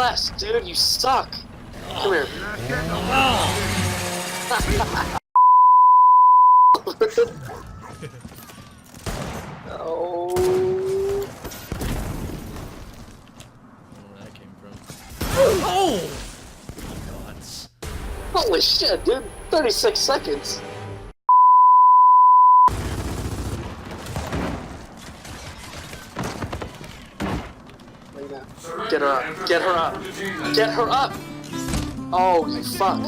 press, dude. You suck. Come here. Oh. Where that came from? Oh! God. Holy shit, dude. 36 seconds. Get her up. Get her up. Get her up. Oh, you fuck.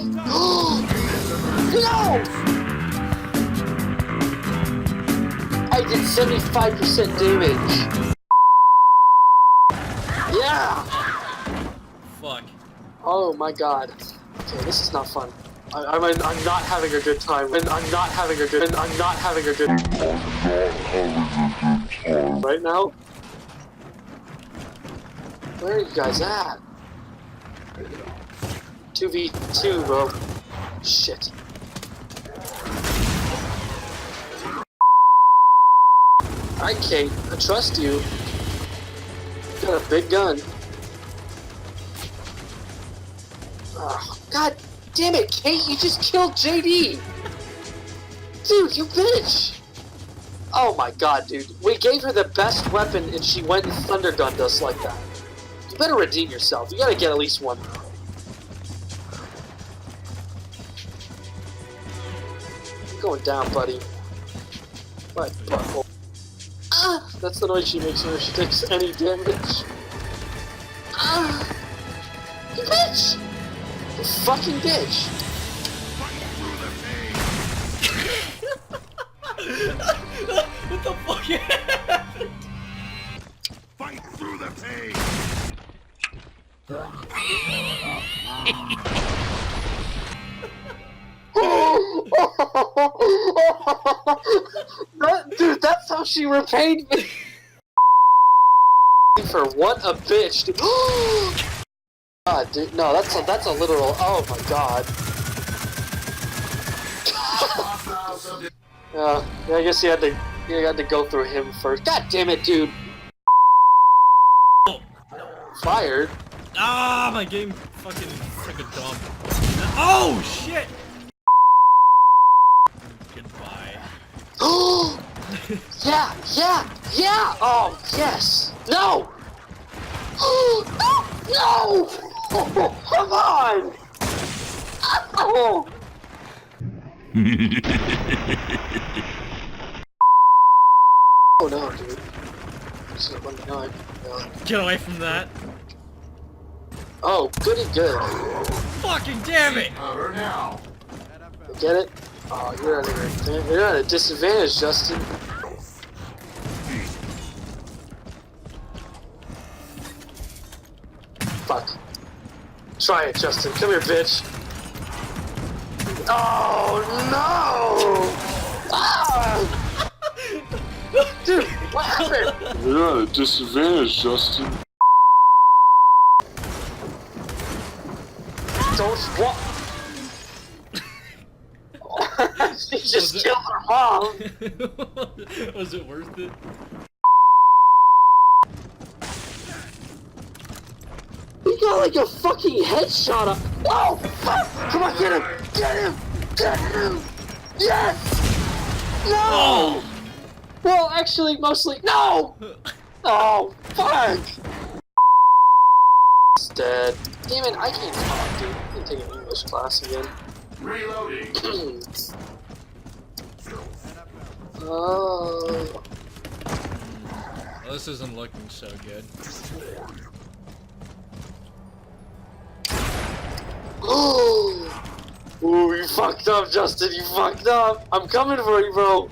No! I did 75% damage. Yeah! Fuck. Oh my god. Okay, this is not fun. I'm not having a good time. I'm not having a good time. Right now? Where are you guys at? 2v2, bro. Shit. Alright, Kate. I trust you. You got a big gun. Oh, god damn it, Kate! You just killed JD! Dude, you bitch! Oh my god, dude. We gave her the best weapon and she went and thundergunned us like that. You better redeem yourself. You gotta get at least one. You're going down, buddy. My butthole. Ah! That's the noise she makes when she takes any damage. Ah! You bitch! You fucking bitch! What the fuck happened? Fight through the pain! Dude, that's how she repaid me! For what a bitch, dude. God, dude, no, that's a literal, oh my god. Yeah, I guess you had to go through him first. God damn it, dude! Fired? Ah, my game fucking freaking dumb. Oh shit! Goodbye. Yeah! Oh, yes! No! No! Oh, come on! Oh! Oh no, dude. Just let me know. Get away from that. Oh, goody good. Fucking damn it! Get it? Oh, you're at a disadvantage, Justin. Fuck. Try it, Justin. Come here, bitch. Oh, no! Ah! Dude, what happened? You're at a disadvantage, Justin. Don't what? She just killed her mom. Was it worth it? He got like a fucking headshot up. Oh, fuck! Come on, get him! Get him! Get him! Yes! No! Oh. Well, actually, mostly no! Oh, fuck! It's dead. Damn it, I can't talk, dude. I'm gonna take an English class again. Reloading! Oh. Well, this isn't looking so good. Ooh, you fucked up, Justin. You fucked up. I'm coming for you, bro.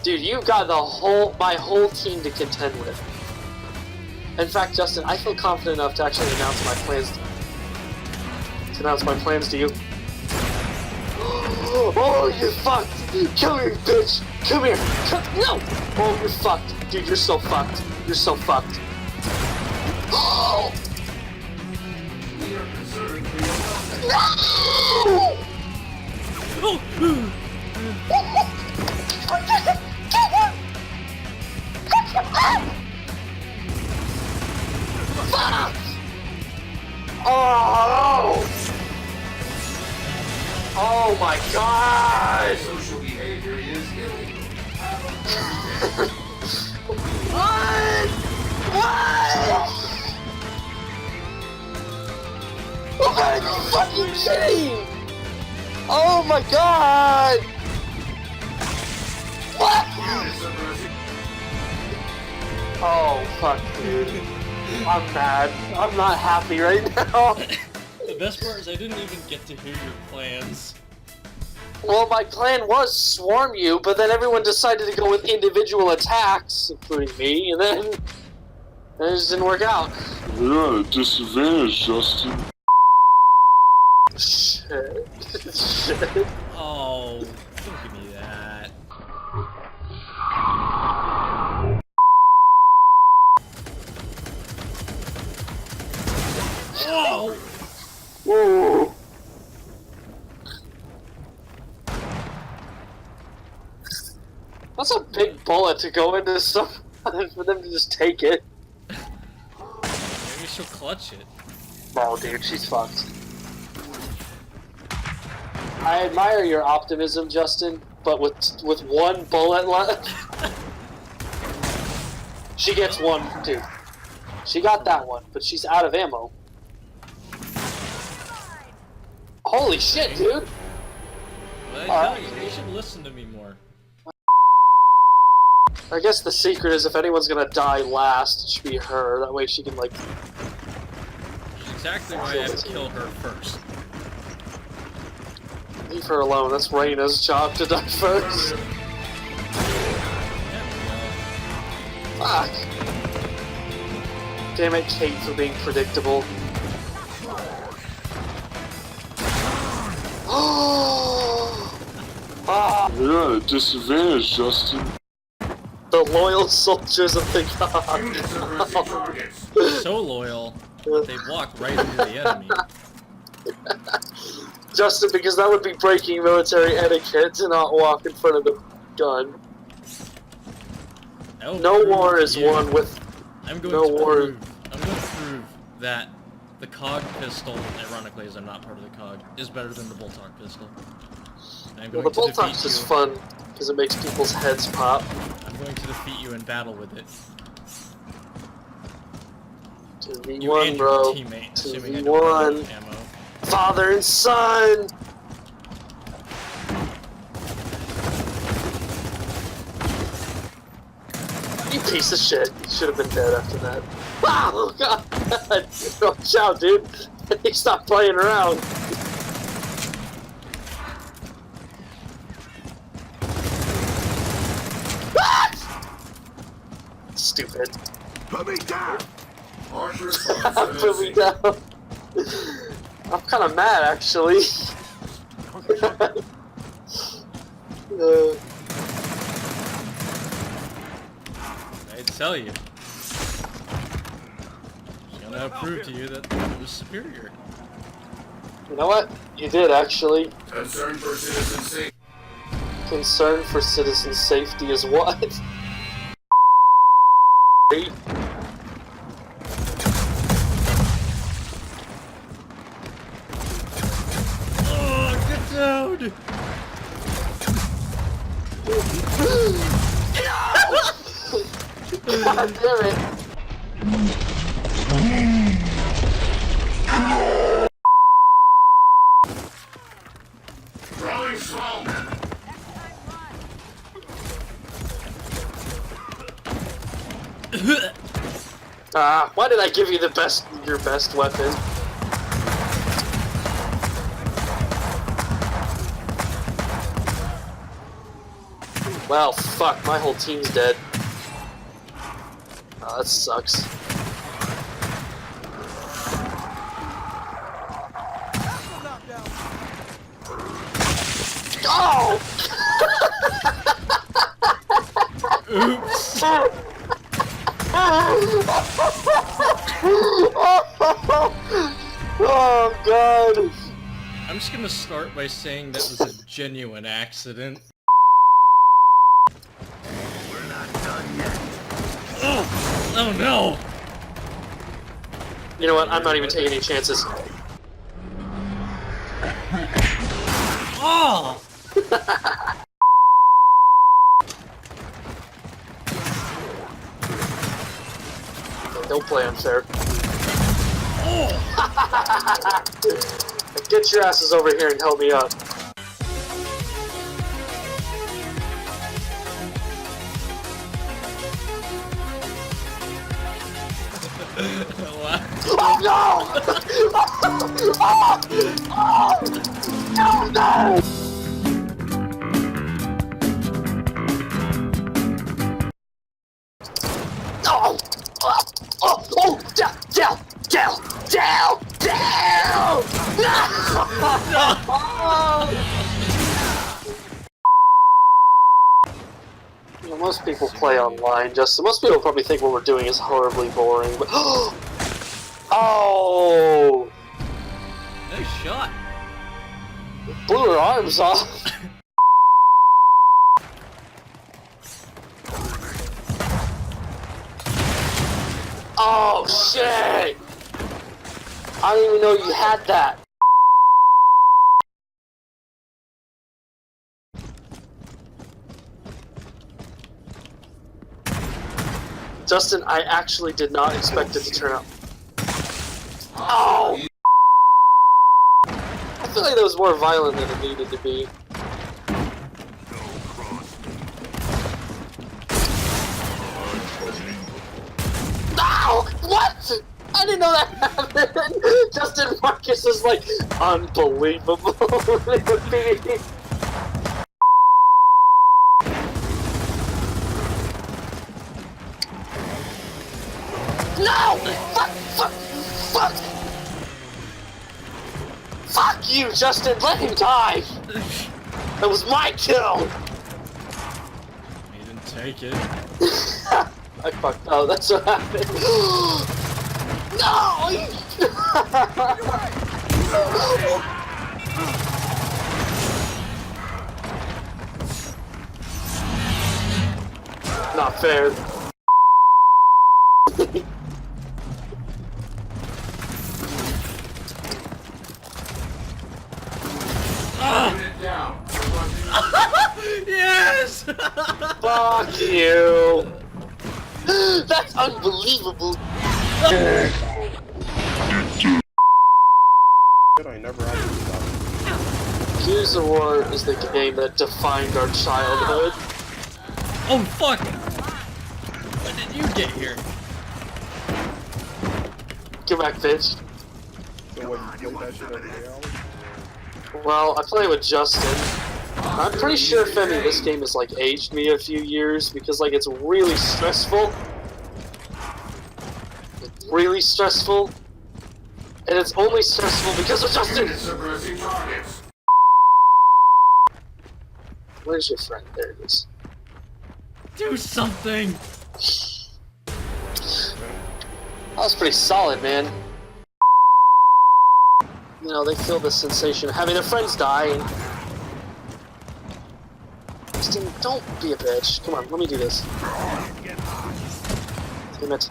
Dude, you got my whole team to contend with. In fact, Justin, I feel confident enough to actually announce my plans to you. Oh, you're fucked! Come here, bitch! Come here! No! Oh, you're fucked. Dude, you're so fucked. You're so fucked. Oh! No! Fuck! Oh! Oh my god! Social behavior is illegal. What? What? Are you fucking kidding? Oh my god! What? Oh fuck, dude. I'm mad. I'm not happy right now. The best part is I didn't even get to hear your plans. Well, my plan was swarm you, but then everyone decided to go with individual attacks, including me, and then it just didn't work out. You're at a disadvantage, Justin. Shit. Shit. Oh, don't give me that. Whoa! Ooh. That's a big bullet to go into someone for them to just take it. Maybe she'll clutch it. Oh, dude, she's fucked. I admire your optimism, Justin, but with one bullet left, she gets one, dude. She got that one, but she's out of ammo. Holy shit, dude! Well, I tell you, you should listen to me more. I guess the secret is if anyone's gonna die last, it should be her. That way she can, like... Which is exactly why I have to kill her first. Leave her alone. That's Reyna's job to die first. Fuck. Damn it, Kate, for being predictable. Ah, You're at a disadvantage, Justin. the loyal soldiers of the god. Units are missing targets. So loyal, they block right into the enemy. Justin, because that would be breaking military etiquette to not walk in front of the gun. No war is won with... I'm going no to war. prove. I'm going to prove that the COG pistol, ironically as I'm not part of the COG, is better than the Boltok pistol. And I'm Well, going the to Boltok's defeat is you. fun, because it makes people's heads pop. I'm going to defeat you in battle with it. 2v1, You and bro. your teammate, assuming I don't have 2v1. ammo. Father and son! You piece of shit. You should have been dead after that. Wow! Oh god! Watch out, dude! He stopped playing around. Ah! Stupid. Put me down. Harsh Put me response. down. I'm kind of mad, actually. I tell you. I'm gonna prove to you that it was superior. You know what? You did, actually. Concern for citizen safety. Concern for citizen safety is what? Oh, get down! God damn it. Throwing smoke. Why did I give you your best weapon? Well, fuck, my whole team's dead. Oh, that sucks. Oh! Oops! Oh god! I'm just gonna start by saying that was a genuine accident. We're not done yet. Oh, oh no! You know what? I'm not even taking any chances. Oh! Don't play unfair. Oh! Get your asses over here and help me out. Wow. Oh no! Oh, no! Oh! Oh! Down! Down! Down! Down! Down! No! You know, most people play online, Justin. Most people probably think what we're doing is horribly boring, but oh! Nice shot. Blew her arms off. Oh shit! I didn't even know you had that. Justin, I actually did not expect it to turn out. Oh! I feel like that was more violent than it needed to be. No! What? I didn't know that happened! Justin Marcus is like, unbelievable. It would be. No! Fuck! Fuck! Fuck! Fuck you, Justin! Let him die! That was my kill! He didn't take it. I fucked up, that's what happened. No! Not fair. Down. Yes! Fuck you! That's unbelievable! I never actually stopped. Gears of War is the game that defined our childhood. Oh fuck! When did you get here? Get back, bitch. So what, you play that shit every day, Alex? Well, I play with Justin. I'm pretty sure, Femi, this game has like aged me a few years because like it's really stressful. It's really stressful. And it's only stressful because of Justin! Suppressing targets. Where's your friend? There it is. Do something! That was pretty solid, man. You know, they feel the sensation of having their friends die and... Justin, don't be a bitch. Come on, let me do this. Damn it.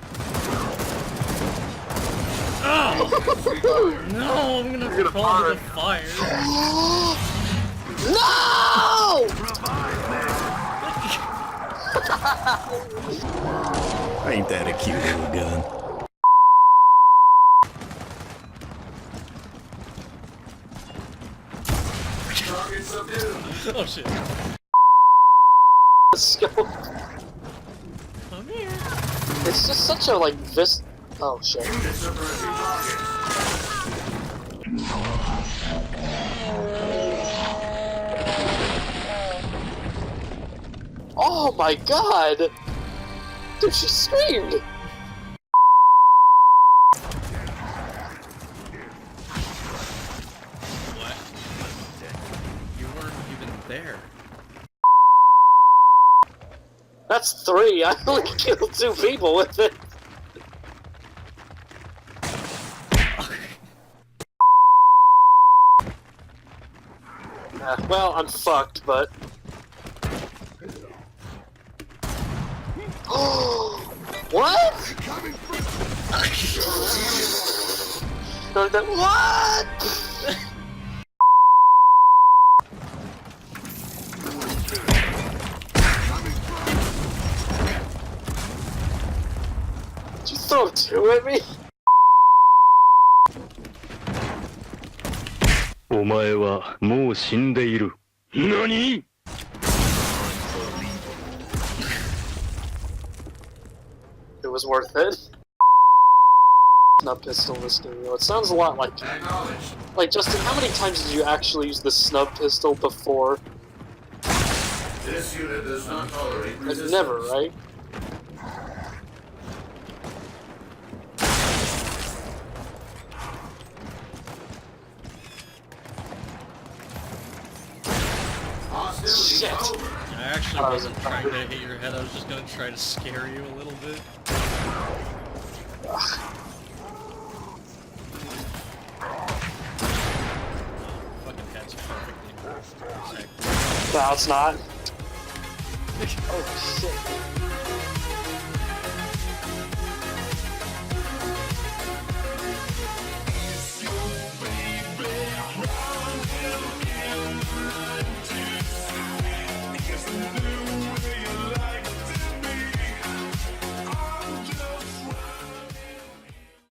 Oh! No, I'm gonna fall into the fire. No! Ain't that a cute little gun? Target subdued. Oh shit. Let's go. Come here. It's just such a, like, Oh, shit. Suppressing targets. Oh my god! Dude, she screamed! What? You weren't even there. That's 3, I only killed 2 people with it! Well, I'm fucked, but... What? What? do at me? お前はもう死んでいる。何？ It was worth it. Snub pistol this game, it sounds a lot like... Acknowledged. Like, Justin, how many times did you actually use the snub pistol before? This unit does not tolerate Like, resistance. never, right? Hostility Shit. over. I actually wasn't trying to hit your head, I was just gonna try to scare you a little bit. Fucking head's perfectly perfect. No, it's not. Oh, shit.